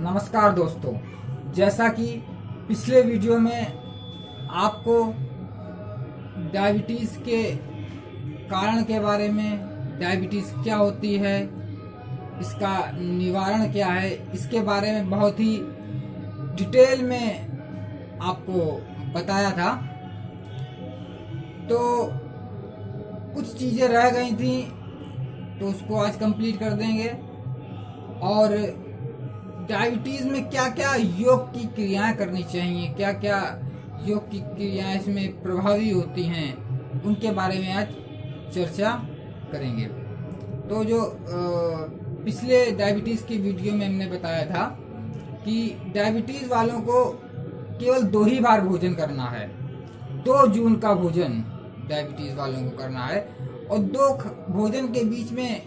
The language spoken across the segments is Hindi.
नमस्कार दोस्तों, जैसा कि पिछले वीडियो में आपको डायबिटीज़ के कारण के बारे में, डायबिटीज़ क्या होती है, इसका निवारण क्या है, इसके बारे में बहुत ही डिटेल में आपको बताया था। तो कुछ चीज़ें रह गई थी तो उसको आज कंप्लीट कर देंगे। और डायबिटीज़ में क्या क्या योग की क्रियाएं करनी चाहिए, क्या क्या योग की क्रियाएं इसमें प्रभावी होती हैं, उनके बारे में आज चर्चा करेंगे। तो जो पिछले डायबिटीज़ की वीडियो में हमने बताया था कि डायबिटीज़ वालों को केवल 2 ही बार भोजन करना है। 2 जून का भोजन डायबिटीज़ वालों को करना है और 2 भोजन के बीच में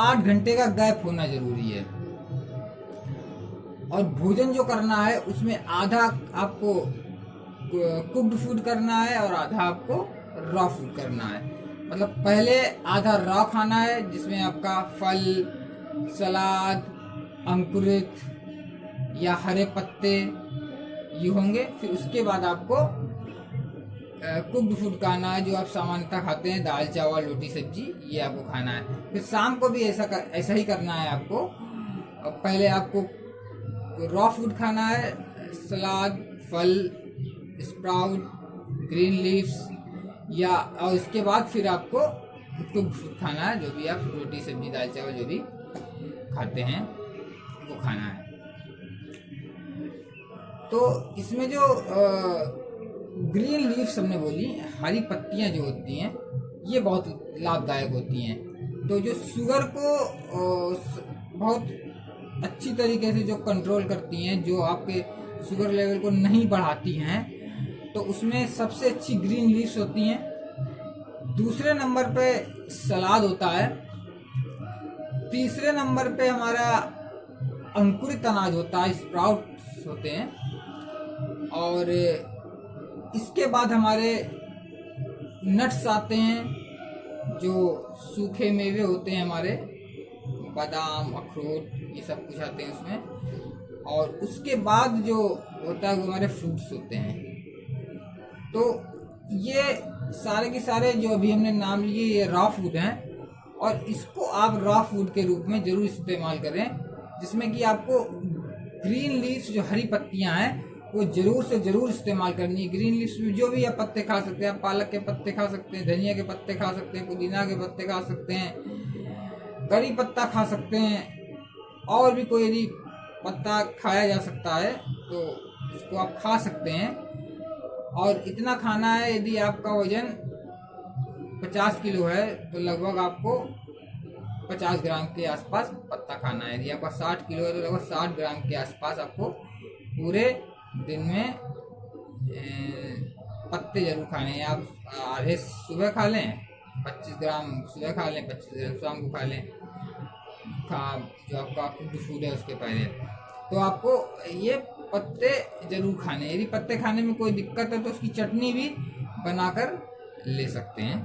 8 घंटे का गैप होना जरूरी है। और भोजन जो करना है उसमें आधा आपको कुक्ड फूड करना है और आधा आपको रॉ फूड करना है। मतलब पहले आधा रॉ खाना है जिसमें आपका फल, सलाद, अंकुरित या हरे पत्ते ये होंगे। फिर उसके बाद आपको कुक्ड फूड खाना है जो आप सामान्यतः खाते हैं, दाल चावल रोटी सब्जी, ये आपको खाना है। फिर शाम को भी ऐसा ही करना है आपको। पहले आपको रॉ फूड खाना है, सलाद, फल, स्प्राउट, ग्रीन लीव्स या, और इसके बाद फिर आपको कुक्ड फूड खाना है, जो भी आप रोटी सब्जी दाल चावल जो भी खाते हैं वो खाना है। तो इसमें जो ग्रीन लीव्स हमने बोली, हरी पत्तियां जो होती हैं ये बहुत लाभदायक होती हैं। तो जो शुगर को बहुत अच्छी तरीके से जो कंट्रोल करती हैं, जो आपके शुगर लेवल को नहीं बढ़ाती हैं, तो उसमें सबसे अच्छी ग्रीन लीव्स होती हैं। दूसरे नंबर पे सलाद होता है। तीसरे नंबर पे हमारा अंकुरित अनाज होता है, स्प्राउट्स होते हैं। और इसके बाद हमारे नट्स आते हैं, जो सूखे मेवे होते हैं हमारे, बादाम, अखरोट, ये सब कुछ आते हैं उसमें। और उसके बाद जो होता है वो हमारे फ्रूट्स होते हैं। तो ये सारे के सारे जो अभी हमने नाम लिए ये रॉ फूड हैं और इसको आप रॉ फूड के रूप में ज़रूर इस्तेमाल करें, जिसमें कि आपको ग्रीन लीव्स जो हरी पत्तियां हैं वो ज़रूर से ज़रूर इस्तेमाल करनी है। ग्रीन लीव्स में जो भी आप पत्ते खा सकते हैं, आप पालक के पत्ते खा सकते हैं, धनिया के पत्ते खा सकते हैं, पुदीना के पत्ते खा सकते हैं, करी पत्ता खा सकते हैं, और भी कोई यदि पत्ता खाया जा सकता है तो उसको आप खा सकते हैं। और इतना खाना है, यदि आपका वजन 50 किलो है तो लगभग आपको 50 ग्राम के आसपास पत्ता खाना है। यदि आपका 60 किलो है तो लगभग 60 ग्राम के आसपास आपको पूरे दिन में पत्ते जरूर खाने हैं। आप आधे सुबह खा लें, 25 ग्राम सुबह खा लें, 25 ग्राम शाम को खा लें, जो आपका कुक्ड फूड है उसके पहले। तो आपको ये पत्ते जरूर खाने हैं। यदि पत्ते खाने में कोई दिक्कत है तो उसकी चटनी भी बनाकर ले सकते हैं,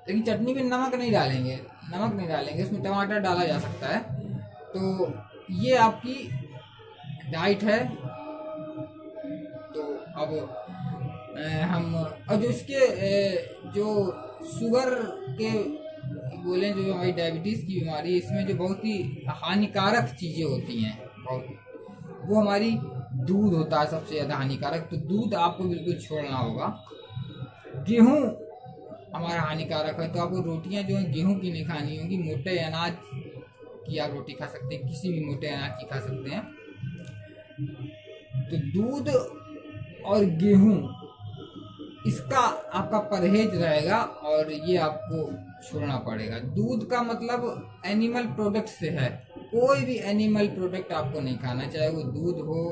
लेकिन चटनी में नमक नहीं डालेंगे, उसमें टमाटर डाला जा सकता है। तो ये आपकी डाइट है। तो अब हम और जो इसके जो शुगर के बोले, जो हमारी डायबिटीज़ की बीमारी है, इसमें जो बहुत ही हानिकारक चीज़ें होती हैं वो हमारी दूध होता है सबसे ज़्यादा हानिकारक। तो दूध आपको बिल्कुल छोड़ना होगा। गेहूँ हमारा हानिकारक है, तो आपको रोटियां जो है गेहूं की नहीं खानी होंगी, मोटे अनाज की आप रोटी खा सकते हैं, किसी भी मोटे अनाज की खा सकते हैं। तो दूध और गेहूं इसका आपका परहेज रहेगा और ये आपको छोड़ना पड़ेगा। दूध का मतलब एनिमल प्रोडक्ट से है, कोई भी एनिमल प्रोडक्ट आपको नहीं खाना, चाहे वो दूध हो,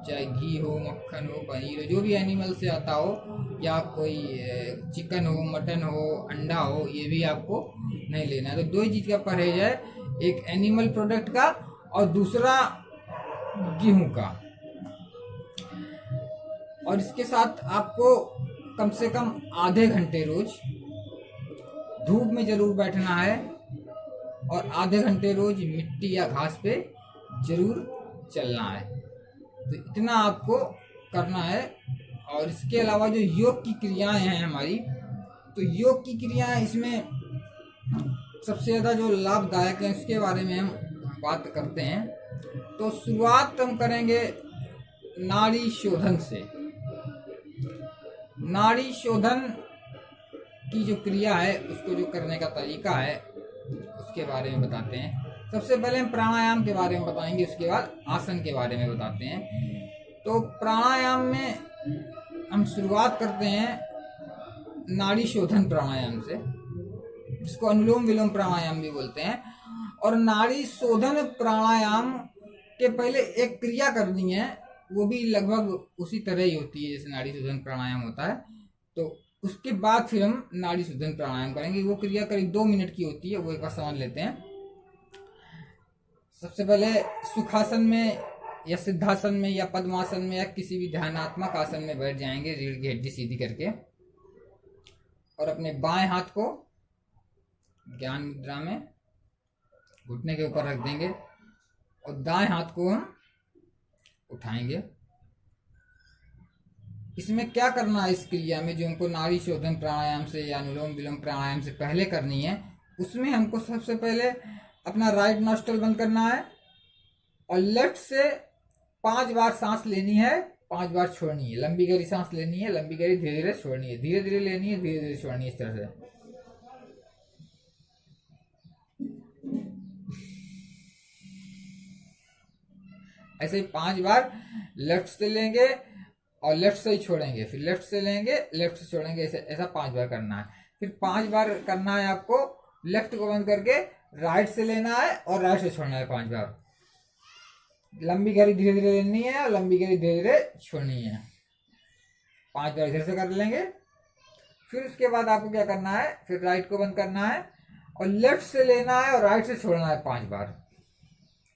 चाहे घी हो, मक्खन हो, पनीर हो, जो भी एनिमल से आता हो, या कोई चिकन हो, मटन हो, अंडा हो, ये भी आपको नहीं लेना है। तो 2 ही चीज़ का परहेज है, एक एनिमल प्रोडक्ट का और दूसरा गेहूं का। और इसके साथ आपको कम से कम आधे घंटे रोज धूप में जरूर बैठना है और आधे घंटे रोज मिट्टी या घास पे जरूर चलना है। तो इतना आपको करना है। और इसके अलावा जो योग की क्रियाएं हैं हमारी, तो योग की क्रियाएं इसमें सबसे ज़्यादा जो लाभदायक है उसके बारे में हम बात करते हैं। तो शुरुआत हम करेंगे नाड़ी शोधन से। नाड़ी शोधन की जो क्रिया है, उसको जो करने का तरीका है उसके बारे में बताते हैं। सबसे पहले हम प्राणायाम के बारे में बताएंगे, उसके बाद आसन के बारे में बताते हैं। तो प्राणायाम में हम शुरुआत करते हैं नाड़ी शोधन प्राणायाम से, जिसको अनुलोम विलोम प्राणायाम भी बोलते हैं। और नाड़ी शोधन प्राणायाम के पहले एक क्रिया करनी है, वो भी लगभग उसी तरह ही होती है जैसे नाड़ी शोधन प्राणायाम होता है। तो उसके बाद फिर हम नाड़ी शोधन प्राणायाम करेंगे। वो क्रिया करीब 2 मिनट की होती है, वो एक बार समझ लेते हैं। सबसे पहले सुखासन में या सिद्धासन में या पद्मासन में या किसी भी ध्यानात्मक आसन में बैठ जाएंगे, रीढ़ की हड्डी सीधी करके, और अपने बाएं हाथ को ज्ञान मुद्रा में घुटने के ऊपर रख देंगे और दाएं हाथ को हम उठाएंगे। इसमें क्या करना है, इस क्रिया में जो हमको नाड़ी शोधन प्राणायाम से या अनुलोम विलोम प्राणायाम से पहले करनी है, उसमें हमको सबसे पहले अपना राइट नॉस्ट्रल बंद करना है और लेफ्ट से 5 बार सांस लेनी है, 5 बार छोड़नी है। लंबी गहरी सांस लेनी है, लंबी गहरी धीरे धीरे छोड़नी है, धीरे धीरे लेनी है, धीरे धीरे छोड़नी है, इस तरह से। ऐसे 5 बार लेफ्ट से लेंगे और लेफ्ट से ही छोड़ेंगे, फिर लेफ्ट से लेंगे, लेफ्ट से छोड़ेंगे, ऐसा 5 बार करना है। फिर 5 बार करना है आपको लेफ्ट को बंद करके राइट से लेना है और राइट से छोड़ना है 5 बार। लंबी गहरी धीरे धीरे लेनी है और लंबी गहरी धीरे धीरे छोड़नी है। 5 बार इधर से कर लेंगे। फिर उसके बाद आपको क्या करना है, फिर राइट को बंद करना है और लेफ्ट से लेना है और राइट से छोड़ना है 5 बार।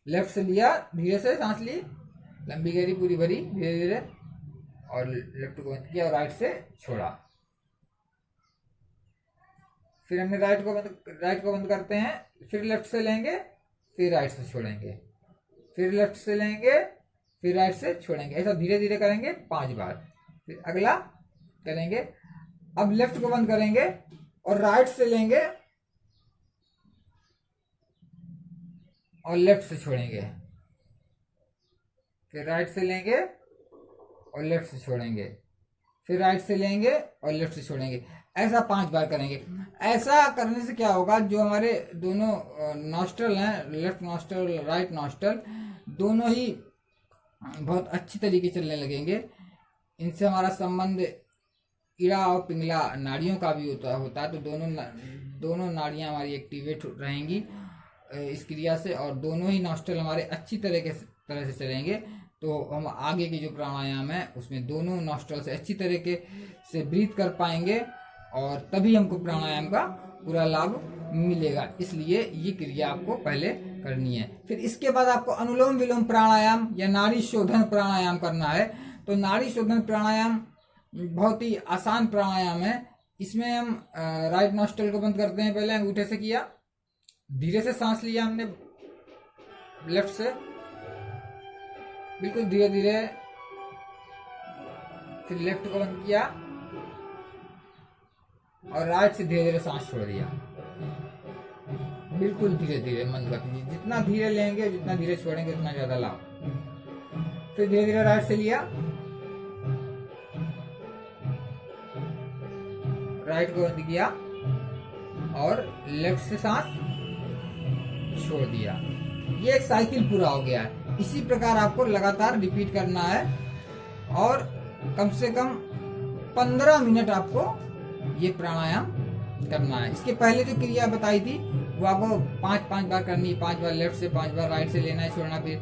लेफ्ट से लिया, धीरे से सांस ली, लंबी गहरी पूरी भरी धीरे धीरे, और लेफ्ट को बंद किया और राइट से छोड़ा। फिर हमने राइट को बंद करते हैं, फिर लेफ्ट से लेंगे, फिर राइट से छोड़ेंगे, फिर लेफ्ट से लेंगे, फिर राइट से छोड़ेंगे। ऐसा धीरे धीरे करेंगे 5 बार। फिर अगला करेंगे, अब लेफ्ट को बंद करेंगे और राइट से लेंगे और लेफ्ट से छोड़ेंगे, फिर राइट से लेंगे और लेफ्ट से छोड़ेंगे, फिर राइट से लेंगे और लेफ्ट से छोड़ेंगे। ऐसा 5 बार करेंगे। ऐसा करने से क्या होगा, जो हमारे दोनों नॉस्ट्रल हैं, लेफ्ट नॉस्ट्रल राइट नॉस्ट्रल, दोनों ही बहुत अच्छी तरीके चलने लगेंगे। इनसे हमारा संबंध इड़ा और पिंगला नाड़ियों का भी होता है। तो दोनों नाड़ियां हमारी एक्टिवेट रहेंगी इस क्रिया से, और दोनों ही नॉस्ट्रल हमारे अच्छी तरह से चलेंगे। तो हम आगे की जो प्राणायाम है उसमें दोनों नॉस्ट्रल से अच्छी तरीके से ब्रीथ कर पाएंगे और तभी हमको प्राणायाम का पूरा लाभ मिलेगा। इसलिए ये क्रिया आपको पहले करनी है। फिर इसके बाद आपको अनुलोम विलोम प्राणायाम या नाड़ी शोधन प्राणायाम करना है। तो नाड़ी शोधन प्राणायाम बहुत ही आसान प्राणायाम है। इसमें हम राइट नॉस्ट्रल को बंद करते हैं, पहले अंगूठे से किया, धीरे से सांस लिया हमने लेफ्ट से, बिल्कुल धीरे धीरे, फिर लेफ्ट को बंद किया और राइट से धीरे धीरे सांस छोड़ दिया, बिल्कुल धीरे धीरे मन गति। जितना धीरे लेंगे, जितना धीरे छोड़ेंगे, उतना ज्यादा लाभ। फिर धीरे धीरे राइट से लिया, राइट को बंद किया और लेफ्ट से सांस छोड़ दिया। ये एक साइकिल पूरा हो गया है। इसी प्रकार आपको लगातार रिपीट करना है और कम से कम 15 मिनट आपको ये प्राणायाम करना है। इसके पहले जो क्रिया बताई थी वो आपको 5 बार करनी है। 5 बार लेफ्ट से, 5 बार राइट से लेना है, छोड़ना, फिर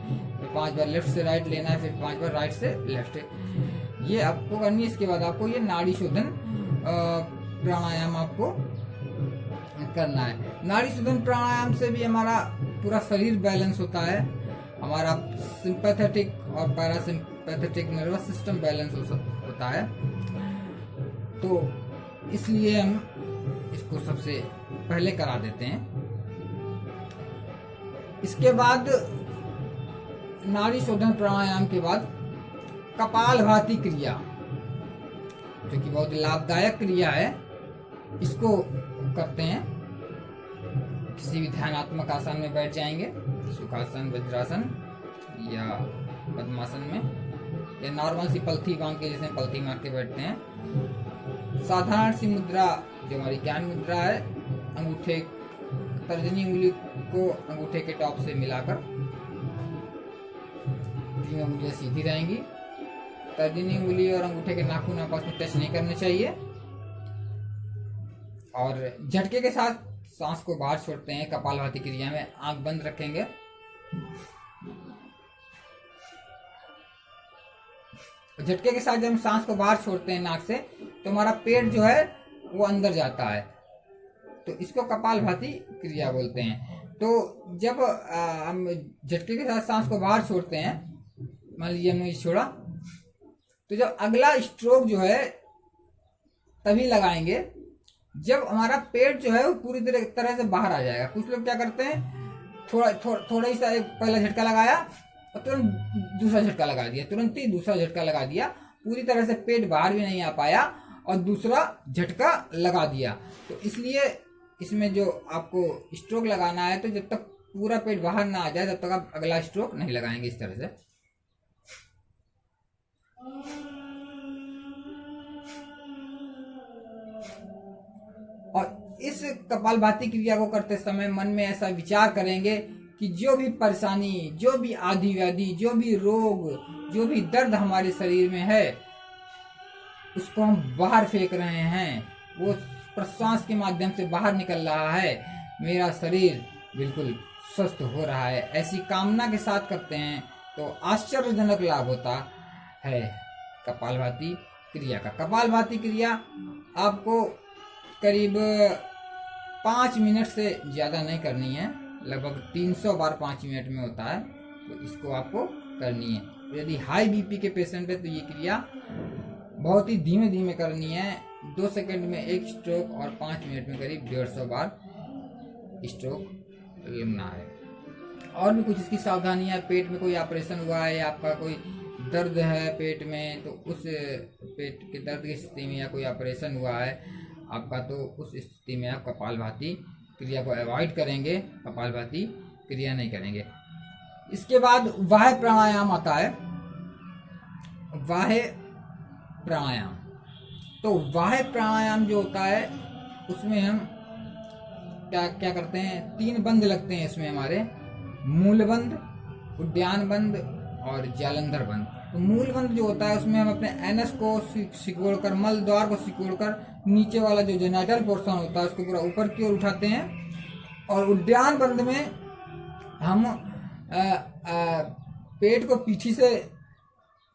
5 बार लेफ्ट से राइट लेना है, फिर 5 बार राइट से लेफ्ट, ये आपको करनी है। इसके बाद आपको ये नाड़ी शोधन प्राणायाम आपको करना है। नाड़ी शोधन प्राणायाम से भी हमारा पूरा शरीर बैलेंस होता है, हमारा सिंपैथेटिक और पैरासिम्पैथेटिक नर्वस सिस्टम बैलेंस होता है। तो इसलिए हम इसको सबसे पहले करा देते हैं। इसके बाद नाड़ी शोधन प्राणायाम के बाद कपालभाति क्रिया, जो कि बहुत लाभदायक क्रिया है, इसको करते हैं। किसी भी ध्यानात्मक आसन में बैठ जाएंगे, सुखासन, वज्रासन या पद्मासन में, या नॉर्मल सी पलथी बांध के, जैसे पलथी मार के बैठते हैं। साधारण सी मुद्रा जो हमारी ज्ञान मुद्रा है, अंगूठे, तर्जनी उंगली को अंगूठे के टॉप से मिलाकर तीनों उंगलियां सीधी रहेंगी। तर्जनी उंगली और अंगूठे के नाखून आपस में टच नहीं करने चाहिए। और झटके के साथ सांस को बाहर छोड़ते हैं कपालभाति क्रिया में। आंख बंद रखेंगे। झटके के साथ जब हम सांस को बाहर छोड़ते हैं नाक से, तो हमारा पेट जो है वो अंदर जाता है, तो इसको कपालभाति क्रिया बोलते हैं। तो जब हम झटके के साथ सांस को बाहर छोड़ते हैं, मान लीजिए हमने छोड़ा, तो जब अगला स्ट्रोक जो है तभी लगाएंगे जब हमारा पेट जो है वो पूरी तरह से बाहर आ जाएगा। कुछ लोग क्या करते हैं, थोड़ा ही सा एक पहला झटका लगाया और तुरंत दूसरा झटका लगा दिया, तुरंत ही दूसरा झटका लगा दिया, पूरी तरह से पेट बाहर भी नहीं आ पाया और दूसरा झटका लगा दिया। तो इसलिए इसमें जो आपको स्ट्रोक लगाना है, तो जब तक पूरा पेट बाहर ना आ जाए तब तक आप अगला स्ट्रोक नहीं लगाएंगे इस तरह से। और इस कपालभाति क्रिया को करते समय मन में ऐसा विचार करेंगे कि जो भी परेशानी, जो भी आदि व्याधि, जो भी रोग, जो भी दर्द हमारे शरीर में है, उसको हम बाहर फेंक रहे हैं, वो प्रश्वास के माध्यम से बाहर निकल रहा है, मेरा शरीर बिल्कुल स्वस्थ हो रहा है। ऐसी कामना के साथ करते हैं तो आश्चर्यजनक लाभ होता है कपालभाति क्रिया का। कपालभाति क्रिया आपको करीब 5 मिनट से ज़्यादा नहीं करनी है, लगभग 300 बार 5 मिनट में होता है, तो इसको आपको करनी है। तो यदि हाई बीपी के पेशेंट है तो ये क्रिया बहुत ही धीमे धीमे करनी है। 2 सेकंड में 1 स्ट्रोक और 5 मिनट में करीब 150 बार स्ट्रोक लेना है। और भी कुछ इसकी सावधानियां, पेट में कोई ऑपरेशन हुआ है या आपका कोई दर्द है पेट में, तो उस पेट के दर्द की स्थिति में या कोई ऑपरेशन हुआ है आपका, तो उस स्थिति में आप कपालभाति क्रिया को अवॉइड करेंगे, कपालभाति क्रिया नहीं करेंगे। इसके बाद वाह्य प्राणायाम आता है। वाह्य प्राणायाम, तो वाह्य प्राणायाम जो होता है उसमें हम क्या करते हैं, 3 बंद लगते हैं इसमें हमारे, मूल बंद, उद्यान बंद और जालंधर बंद। तो मूल बंद जो होता है उसमें हम अपने एनस को सिकोड़कर, मल द्वार को सिकोड़कर, नीचे वाला जो जेनिटल पोर्शन होता है उसको पूरा ऊपर की ओर उठाते हैं। और उद्यान बंद में हम पेट को पीठी से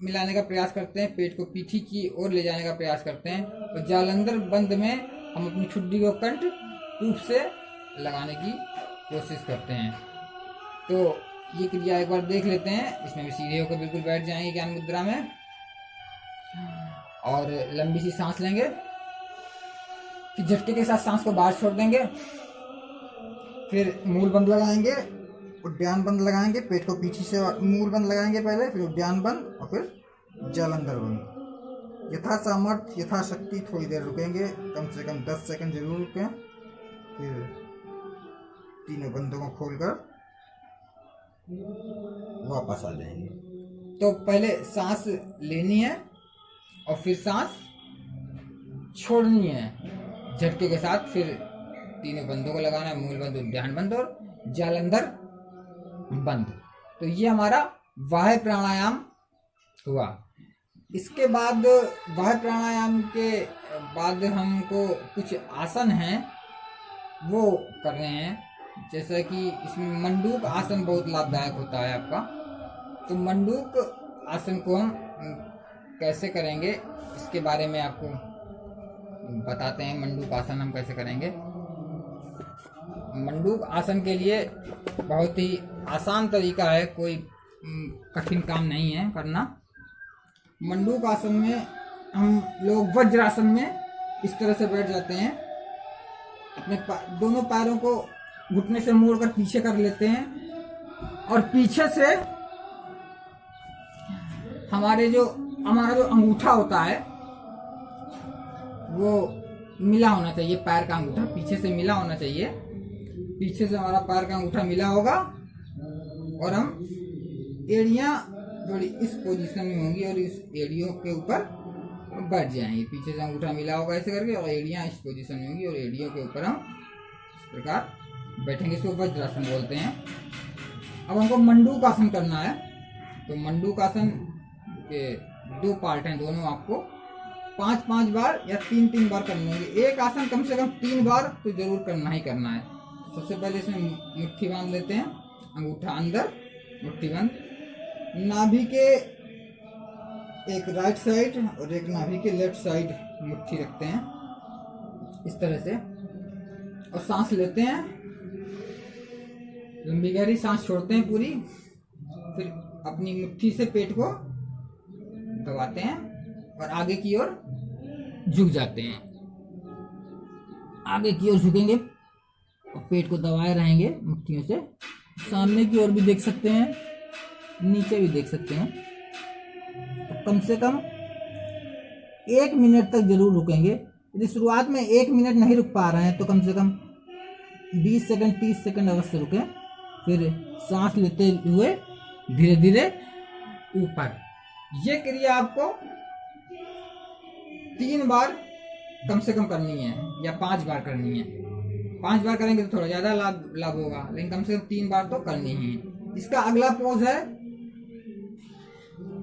मिलाने का प्रयास करते हैं, पेट को पीठी की ओर ले जाने का प्रयास करते हैं। और जालंधर बंद में हम अपनी ठुड्डी को कंठ टूप से लगाने की कोशिश करते हैं। तो ये क्रिया एक बार देख लेते हैं। इसमें भी सीधे होकर बिल्कुल बैठ जाएंगे ज्ञान मुद्रा में और लंबी सी सांस लेंगे, फिर झटके के साथ सांस को बाहर छोड़ देंगे, फिर मूल बंद लगाएंगे, उद्यान बंद लगाएंगे, पेट को पीछे से मूल बंद लगाएंगे पहले, फिर उद्यान बंद और फिर जालंधर बंद। यथा सामर्थ्य, यथाशक्ति थोड़ी देर रुकेंगे, कम से कम 10 सेकंड जरूर रुकें, फिर तीनों बंदों को खोलकर वापस आ जाएंगे। तो पहले सांस लेनी है और फिर सांस छोड़नी है झटके के साथ, फिर तीनों बंदों को लगाना है, मूल बंद, उद्यान बंद और जालंधर बंद। तो ये हमारा वाह्य प्राणायाम हुआ। इसके बाद वाह्य प्राणायाम के बाद हमको कुछ आसन हैं वो करने हैं, जैसा कि इसमें मंडूक आसन बहुत लाभदायक होता है आपका। तो मंडूक आसन को हम कैसे करेंगे इसके बारे में आपको बताते हैं। मंडूक आसन हम कैसे करेंगे। मंडूक आसन के लिए बहुत ही आसान तरीका है, कोई कठिन काम नहीं है करना। मंडूक आसन में हम लोग वज्रासन में इस तरह से बैठ जाते हैं, अपने दोनों पैरों को घुटने से मोड़कर पीछे कर लेते हैं और पीछे से हमारा जो अंगूठा होता है वो मिला होना चाहिए, पैर का अंगूठा पीछे से मिला होना चाहिए। पीछे से हमारा पैर का अंगूठा मिला होगा और हम एड़ियाँ थोड़ी इस पोजीशन में होंगी और इस एड़ियों के ऊपर बैठ जाएंगे। पीछे से अंगूठा मिला होगा ऐसे करके और एड़ियाँ इस पोजीशन में होंगी और एड़ियों के ऊपर हम इस प्रकार बैठेंगे। इसको वज्रासन बोलते हैं। अब हमको मंडूकासन करना है। तो मंडूकासन के 2 पार्ट हैं, दोनों आपको 5-5 बार या 3-3 बार करने होंगे। एक आसन कम से कम 3 बार तो जरूर करना ही करना है। सबसे पहले इसमें मुट्ठी बांध लेते हैं, अंगूठा अंदर, मुट्ठी बंद, नाभि के एक राइट साइड और एक नाभि के लेफ्ट साइड मुट्ठी रखते हैं इस तरह से और सांस लेते हैं, लंबी गहरी सांस छोड़ते हैं पूरी, फिर अपनी मुट्ठी से पेट को दबाते हैं और आगे की ओर झुक जाते हैं। आगे की ओर झुकेंगे और पेट को दबाए रहेंगे मुट्ठियों से। सामने की ओर भी देख सकते हैं, नीचे भी देख सकते हैं। तो कम से कम 1 मिनट तक जरूर रुकेंगे। यदि शुरुआत में 1 मिनट नहीं रुक पा रहे हैं तो कम से कम 20 सेकंड 30 सेकंड अवश्य रुकें। फिर सांस लेते हुए धीरे धीरे ऊपर। ये क्रिया आपको 3 बार कम से कम करनी है या 5 बार करनी है। 5 बार करेंगे तो थोड़ा ज्यादा लाभ होगा, लेकिन कम से कम 3 बार तो करनी ही है। इसका अगला पोज है,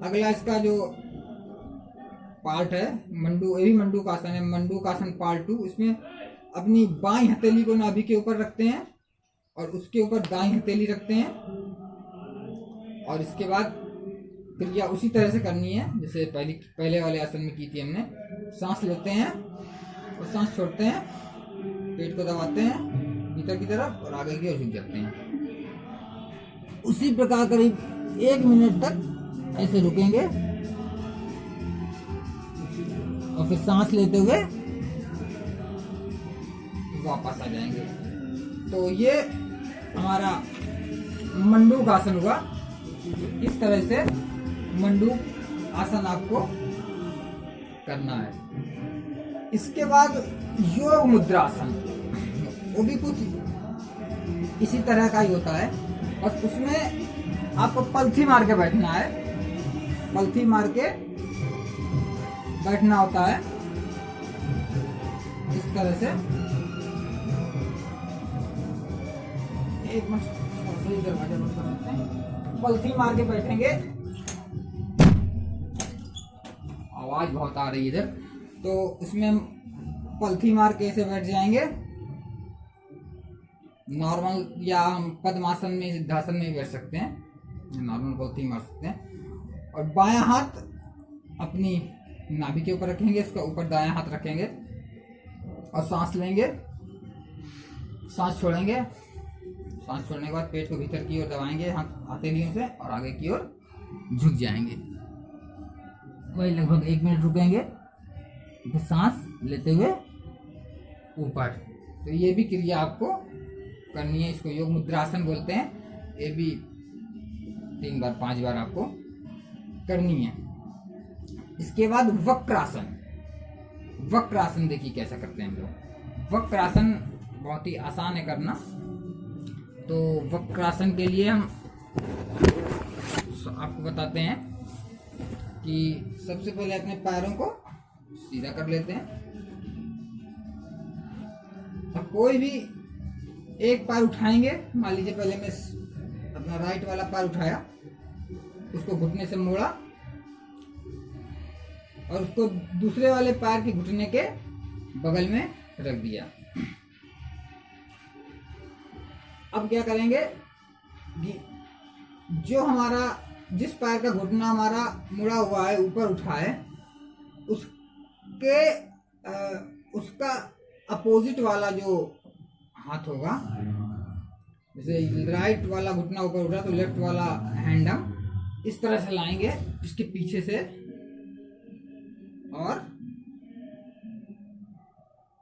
अगला इसका जो पार्ट है ये भी मंडूकासन है। मंडूकासन पार्ट 2। इसमें अपनी बाईं हथेली को नाभि के ऊपर रखते हैं और उसके ऊपर दाईं हथेली रखते हैं और इसके बाद क्रिया उसी तरह से करनी है जैसे पहले वाले आसन में की थी हमने। सांस लेते हैं और सांस छोड़ते हैं, पेट को दबाते हैं भीतर की तरफ और आगे की ओर झुक जाते हैं। उसी प्रकार करीब 1 मिनट तक ऐसे रुकेंगे और फिर सांस लेते हुए वापस आ जाएंगे। तो ये हमारा मंडूक आसन हुआ। इस तरह से मंडूक आसन आपको करना है। इसके बाद योग मुद्रासन, वो भी कुछ इसी तरह का ही होता है, बस उसमें आपको पलथी मार के बैठना है। पलथी मार के बैठना होता है इस तरह से। एक मिनट दरवाजा बंद करते हैं। पलथी मार के बैठेंगे। आवाज बहुत आ रही है इधर, तो उसमें पलथी मार के ऐसे बैठ जाएंगे नॉर्मल, या हम पद्मासन में सिद्धासन में भी बैठ सकते हैं, नॉर्मल पलथी मार सकते हैं। और बायां हाथ अपनी नाभि के ऊपर रखेंगे, इसका ऊपर दायां हाथ रखेंगे और सांस लेंगे, सांस छोड़ेंगे। सांस छोड़ने के बाद पेट को भीतर की ओर दबाएंगे हथेलियों से और आगे की ओर झुक जाएंगे। वही लगभग 1 मिनट रुकेंगे, फिर सांस लेते हुए ऊपर। तो ये भी क्रिया आपको करनी है, इसको योग मुद्रासन बोलते हैं। ये भी 3 बार 5 बार आपको करनी है। इसके बाद वक्रासन। वक्रासन देखिए कैसा करते हैं हम लोग। वक्रासन बहुत ही आसान है करना। तो वक्रासन के लिए हम आपको बताते हैं कि सबसे पहले अपने पैरों को सीधा कर लेते हैं और कोई भी एक पैर उठाएंगे। मान लीजिए पहले मैं अपना राइट वाला पैर उठाया, उसको घुटने से मोड़ा और उसको दूसरे वाले पैर के घुटने के बगल में रख दिया। अब क्या करेंगे कि जो हमारा जिस पैर का घुटना हमारा मुड़ा हुआ है, ऊपर उठा है, उसका अपोजिट वाला जो हाथ होगा, जैसे राइट वाला घुटना ऊपर उठा तो लेफ्ट वाला हैंड हम इस तरह से लाएंगे इसके पीछे से और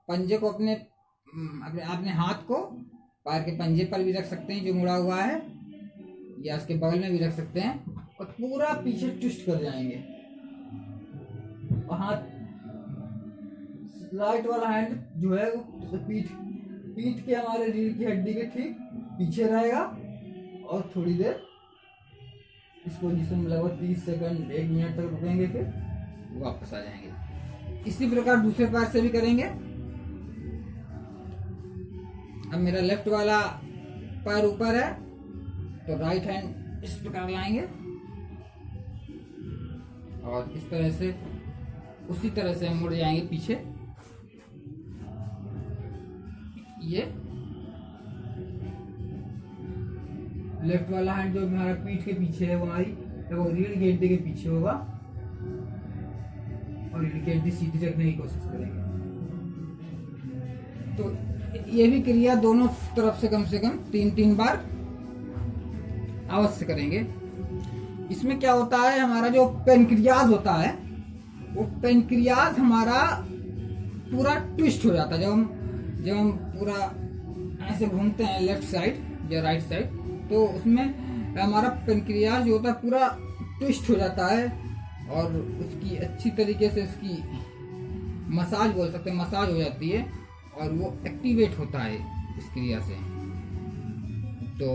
पंजे को अपने हाथ को पैर के पंजे पर भी रख सकते हैं जो मुड़ा हुआ है, या उसके बगल में भी रख सकते हैं। और पूरा पीछे ट्विस्ट कर जाएंगे। और हाथ राइट वाला हैंड जो है वो पीठ के हमारे रीढ़ की हड्डी के ठीक पीछे रहेगा और थोड़ी देर इस पोजीशन में लगभग 30 सेकंड 1 मिनट तक रुकेंगे, फिर वापस आ जाएंगे। इसी प्रकार दूसरे पैर से भी करेंगे। अब मेरा लेफ्ट वाला पैर ऊपर है तो राइट हैंड इस प्रकार लाएंगे और इस तरह से उसी तरह से हम मुड़ जाएंगे पीछे। ये लेफ्ट वाला हैंड जो हमारा पीठ के पीछे है वो हमारी वो रीढ़ की हड्डी के पीछे होगा और रीढ़ की हड्डी सीधी रखने की कोशिश करेंगे। तो ये भी क्रिया दोनों तरफ से कम 3 बार अवश्य करेंगे। इसमें क्या होता है, हमारा जो पेनक्रियाज होता है वो पेनक्रियाज हमारा पूरा ट्विस्ट हो जाता है। जब हम पूरा ऐसे घूमते हैं लेफ्ट साइड या राइट साइड, तो उसमें हमारा पेनक्रियाज जो होता है पूरा ट्विस्ट हो जाता है और उसकी अच्छी तरीके से उसकी मसाज बोल सकते हैं, मसाज हो जाती है और वो एक्टिवेट होता है इस क्रिया से। तो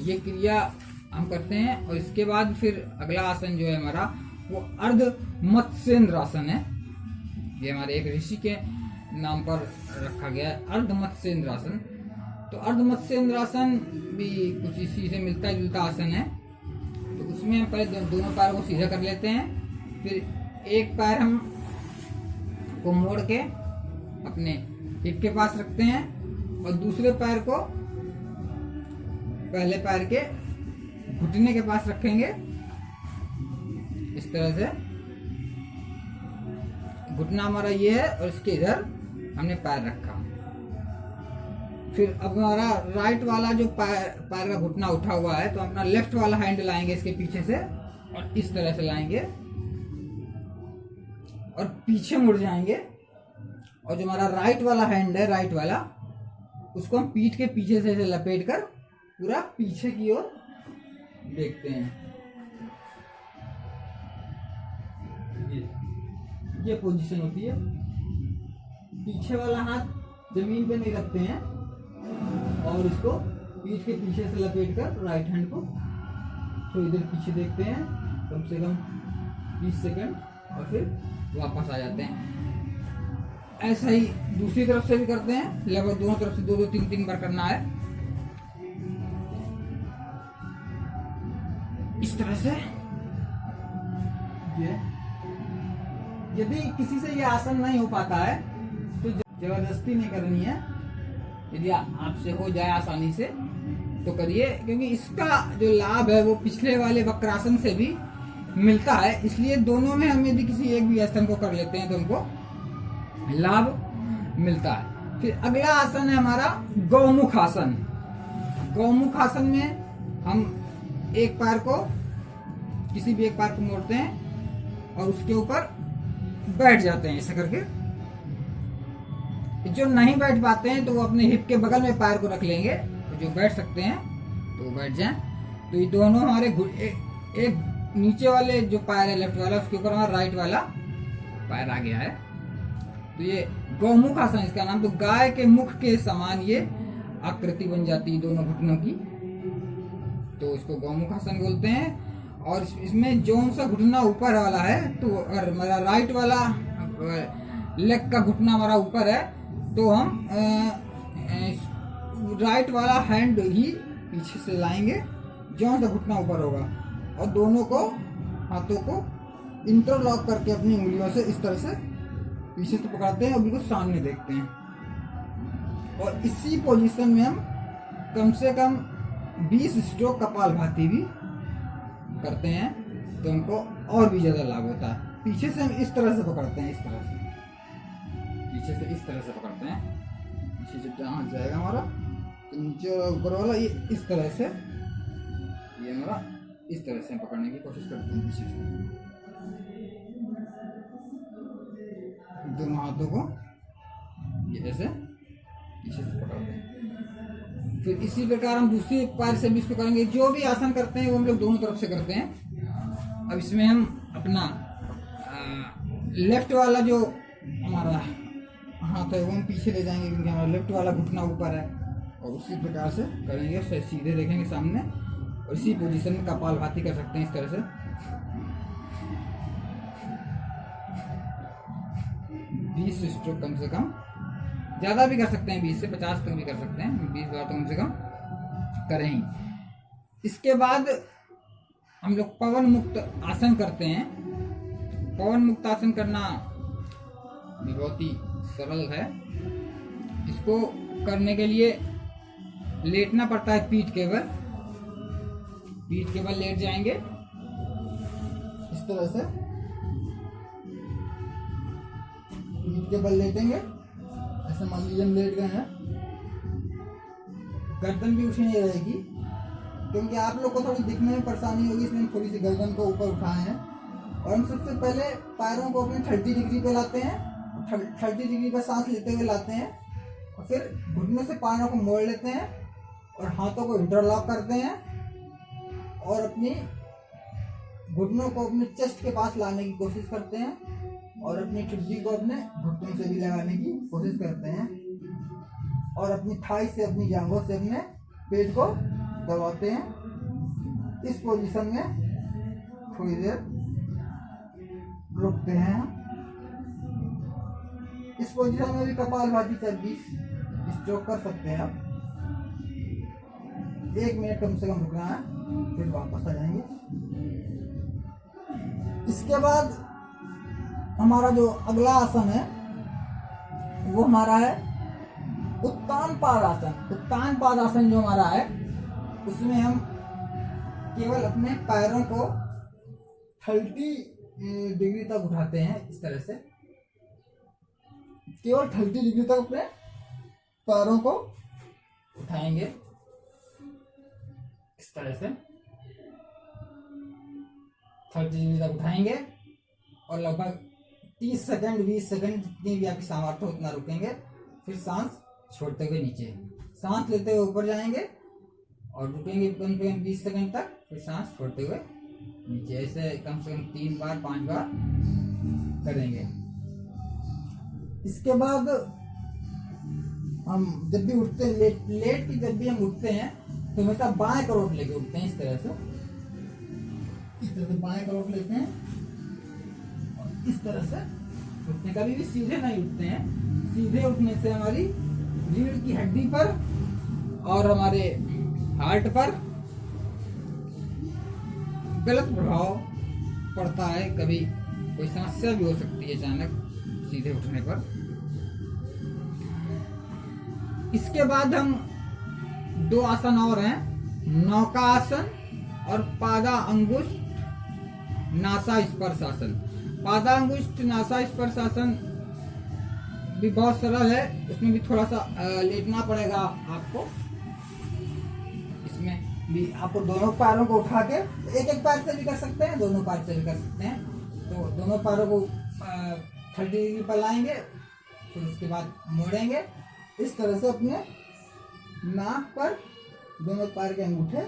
ये क्रिया हम करते हैं और इसके बाद फिर अगला आसन जो है हमारा वो अर्ध मत्स्येंद्र आसन है। ये हमारे एक ऋषि के नाम पर रखा गया है, अर्ध मत्स्येंद्र आसन। तो अर्ध मत्स्येंद्र आसन भी कुछ इसी से मिलता जुलता आसन है। तो उसमें हम पहले दोनों पैरों को सीधा कर लेते हैं, फिर एक पैर हम को मोड़ के अपने हिप के पास रखते हैं और दूसरे पैर को पहले पैर के घुटने के पास रखेंगे। इस तरह से घुटना हमारा ये है और इसके इधर हमने पैर रखा। फिर अब हमारा राइट वाला जो पैर का घुटना उठा हुआ है तो अपना लेफ्ट वाला हैंड लाएंगे इसके पीछे से और इस तरह से लाएंगे और पीछे मुड़ जाएंगे। और जो हमारा राइट वाला हैंड है, राइट वाला, उसको हम पीठ के पीछे से लपेट कर पूरा पीछे की ओर देखते हैं। ये पोजीशन होती है। पीछे वाला हाथ जमीन पे नहीं रखते हैं और इसको पीठ के पीछे से लपेट कर राइट हैंड को थोड़ी देर पीछे देखते हैं, कम से कम 20 सेकंड, और फिर वापस आ जाते हैं। ऐसा ही दूसरी तरफ से भी करते हैं, लगभग दोनों तरफ से 2-2, 3-3 बार करना है इस तरह से। ये यदि किसी से ये आसन नहीं हो पाता है तो जबरदस्ती नहीं करनी है। यदि आपसे हो जाए आसानी से तो करिए, क्योंकि इसका जो लाभ है वो पिछले वाले वक्रासन से भी मिलता है। इसलिए दोनों में हम यदि किसी एक भी आसन को कर लेते हैं तो हमको लाभ मिलता है। फिर अगला आसन है हमारा गौमुख आसन। गौमुख आसन में हम एक पैर को, किसी भी एक पैर को मोड़ते हैं और उसके ऊपर बैठ जाते हैं ऐसे करके। जो नहीं बैठ पाते हैं तो वो अपने हिप के बगल में पैर को रख लेंगे, तो जो बैठ सकते हैं तो वो बैठ जाएं। तो ये दोनों हमारे एक नीचे वाले जो पैर है लेफ्ट वाला, उसके ऊपर हमारा राइट वाला पैर आ गया है। तो ये गौमुख आसन इसका नाम। तो गाय के मुख के समान ये आकृति बन जाती है दोनों घुटनों की, तो इसको गौमुख आसन बोलते हैं। और इसमें जो सा घुटना ऊपर वाला है, तो अगर हमारा राइट वाला लेग का घुटना हमारा ऊपर है तो हम राइट वाला हैंड ही पीछे से लाएंगे जो सा घुटना ऊपर होगा, और दोनों को हाथों को इंटरलॉक करके अपनी उंगलियों से इस तरह से पीछे से पकड़ते हैं और बिल्कुल सामने देखते हैं। और इसी पोजीशन में हम कम से कम 20 स्ट्रोक कपालभाति भी करते हैं, तो हमको और भी ज्यादा लाभ होता है। पीछे से हम इस तरह से पकड़ते हैं, इस तरह से पीछे से इस तरह से पकड़ते हैं। पीछे जब जहाँ जाएगा हमारा तो नीचे ऊपर वाला ये इस तरह से, ये हमारा इस तरह से पकड़ने की कोशिश करते हैं। पीछे से दोनों हाथों को ये ऐसे पीछे से पकड़ते हैं। फिर इसी प्रकार हम दूसरी पैर से भी इसको करेंगे। जो भी आसन करते हैं वो हम लोग दोनों तरफ से करते हैं। अब इसमें हम अपना लेफ्ट वाला जो हमारा हाथ है वो हम पीछे ले जाएंगे, क्योंकि हमारा लेफ्ट वाला घुटना ऊपर है, और उसी प्रकार से करेंगे। सीधे देखेंगे सामने, और इसी पोजीशन में कपालभाति कर सकते हैं इस तरह से। 20 स्ट्रोक कम से कम, ज़्यादा भी कर सकते हैं, 20 से 50 तक भी कर सकते हैं, 20 बार तो कम से कम करें ही। इसके बाद हम लोग पवन मुक्त आसन करते हैं। पवन मुक्त आसन करना भी बहुत ही सरल है। इसको करने के लिए लेटना पड़ता है पीठ के बल। पीठ के बल लेट जाएंगे इस तरह से, पीठ के बल लेटेंगे ऐसे। मान लीजिए हम लेट गए हैं, गर्दन भी उठी नहीं रहेगी, क्योंकि आप लोग को थोड़ी दिखने में परेशानी होगी, इसलिए हम थोड़ी सी गर्दन को ऊपर उठाए हैं। और हम सबसे पहले पैरों को अपने 30 डिग्री पे लाते हैं, 30 डिग्री पर सांस लेते हुए लाते हैं, और फिर घुटनों से पैरों को मोड़ लेते हैं और हाथों को इंटरलॉक करते हैं, और अपनी घुटनों को अपने चेस्ट के पास लाने की कोशिश करते हैं, और अपनी ठुड्डी को अपने घुटनों से भी लगाने की कोशिश करते हैं, और अपनी थाई से, अपनी जांघों से अपने पेट को दबाते हैं। इस पोजीशन में थोड़ी देर रुकते हैं। इस पोजीशन में भी कपालभाति 20 स्ट्रोक कर सकते हैं आप। 1 मिनट कम से कम रुकना है, फिर वापस आ जाएंगे। इसके बाद हमारा जो अगला आसन है वो हमारा है उत्तान पाद आसन। उत्तान पाद आसन जो हमारा है उसमें हम केवल अपने पैरों को 30 डिग्री तक उठाते हैं इस तरह से। केवल 30 डिग्री तक अपने पैरों को उठाएंगे इस तरह से। 30 डिग्री तक उठाएंगे और लगभग 30 सेकंड 20 सेकंड जितनी भी आपकी सामर्थ्य उतना रुकेंगे। फिर सांस छोड़ते हुए नीचे, सांस लेते हुए ऊपर जाएंगे और रुकेंगे कम से कम 20 सेकंड तक, फिर सांस छोड़ते हुए नीचे। ऐसे कम से कम 3 बार 5 बार करेंगे। इसके बाद हम जब भी उठते हैं, लेट की जब भी हम उठते हैं तो हमेशा बाएं करोट लेके उठते हैं इस तरह से। इस तरह से बाएं करोट लेते हैं और इस तरह से उठते हैं। कभी भी सीधे नहीं उठते हैं। सीधे उठने से हमारी रीढ़ की हड्डी पर और हमारे हार्ट पर गलत प्रभाव पड़ता है। कभी कोई समस्या भी हो सकती है अचानक सीधे उठने पर। इसके बाद हम 2 आसन और हैं, नौका आसन और पादा अंगुष्ठ नासा स्पर्श आसन। पादा अंगुष्ठ नासा स्पर्श आसन भी बहुत सरल है। उसमें भी थोड़ा सा लेटना पड़ेगा आपको। इसमें भी आपको दोनों पैरों को उठा के, एक पैर से भी कर सकते हैं, दोनों पैर से भी कर सकते हैं। तो दोनों पैरों को 30 डिग्री पर लाएंगे, फिर उसके बाद मोड़ेंगे इस तरह से। अपने नाक पर दोनों पैर के अंगूठे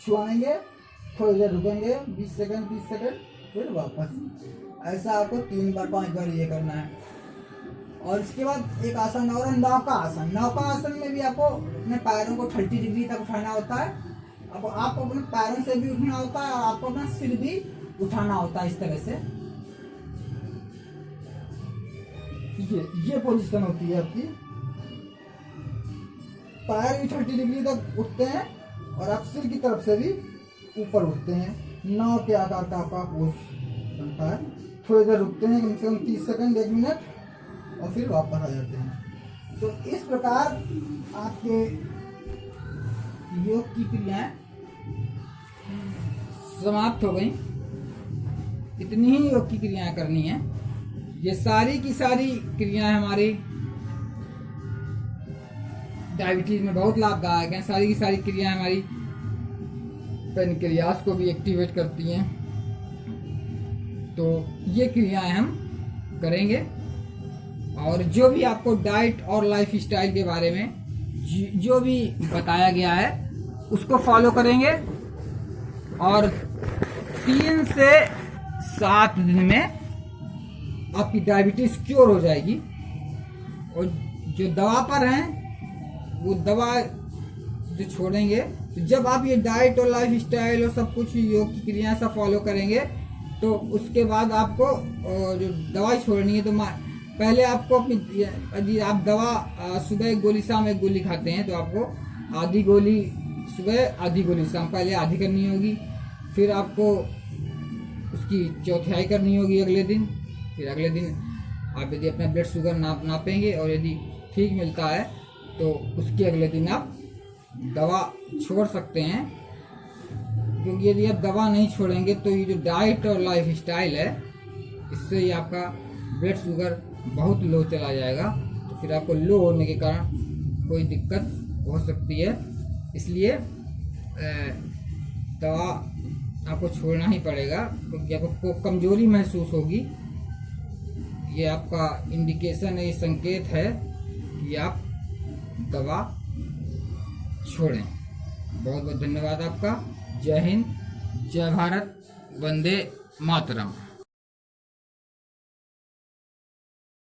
छुआएंगे, थोड़ी देर रुकेंगे 20 सेकंड 30 सेकंड, फिर वापस। ऐसा आपको 3 बार 5 बार ये करना है। और इसके बाद एक आसन और है, नौका आसन। नौका आसन में भी आपको अपने पैरों को 30 डिग्री तक उठाना होता है। अब आपको अपने पैरों से भी उठना होता है और आपको अपना सिर भी उठाना होता है इस तरह से। ये पोजीशन होती है आपकी। पैर भी 30 डिग्री तक उठते हैं और आप सिर की तरफ से भी ऊपर उठते हैं। नाव के आकार का आपका पोज बनता है। थोड़ी देर रुकते हैं, कम से कम 30 सेकंड 1 मिनट, और फिर वापस आ जाते हैं। तो इस प्रकार आपके योग की क्रियाएं समाप्त हो गई। इतनी ही योग की क्रियाएं करनी है। ये सारी की सारी क्रियाएं हमारी डायबिटीज में बहुत लाभदायक हैं। सारी की सारी क्रियाएं हमारी पेनक्रियास को भी एक्टिवेट करती हैं। तो ये क्रियाएं हम करेंगे। और जो भी आपको डाइट और लाइफ स्टाइल के बारे में जो भी बताया गया है उसको फॉलो करेंगे और 3 से 7 दिन में आपकी डायबिटीज क्योर हो जाएगी। और जो दवा पर हैं वो दवा जो छोड़ेंगे, तो जब आप ये डाइट और लाइफ स्टाइल और सब कुछ योग की क्रियाएं सब फॉलो करेंगे तो उसके बाद आपको जो दवाई छोड़नी है तो पहले आपको अपनी, यदि आप दवा सुबह 1 गोली शाम 1 गोली खाते हैं तो आपको आधी गोली सुबह आधी गोली शाम पहले आधी करनी होगी, फिर आपको उसकी चौथाई करनी होगी अगले दिन। फिर अगले दिन आप यदि अपना ब्लड शुगर नापेंगे और यदि ठीक मिलता है तो उसके अगले दिन आप दवा छोड़ सकते हैं। क्योंकि यदि आप दवा नहीं छोड़ेंगे तो ये जो डाइट और लाइफ स्टाइल है इससे ही आपका ब्लड शुगर बहुत लो चला जाएगा, तो फिर आपको लो होने के कारण कोई दिक्कत हो सकती है। इसलिए दवा आपको छोड़ना ही पड़ेगा क्योंकि आपको कमजोरी महसूस होगी। ये आपका इंडिकेशन है, ये संकेत है कि आप दवा छोड़ें। बहुत बहुत धन्यवाद आपका। जय हिंद, जय भारत, वंदे मातरम।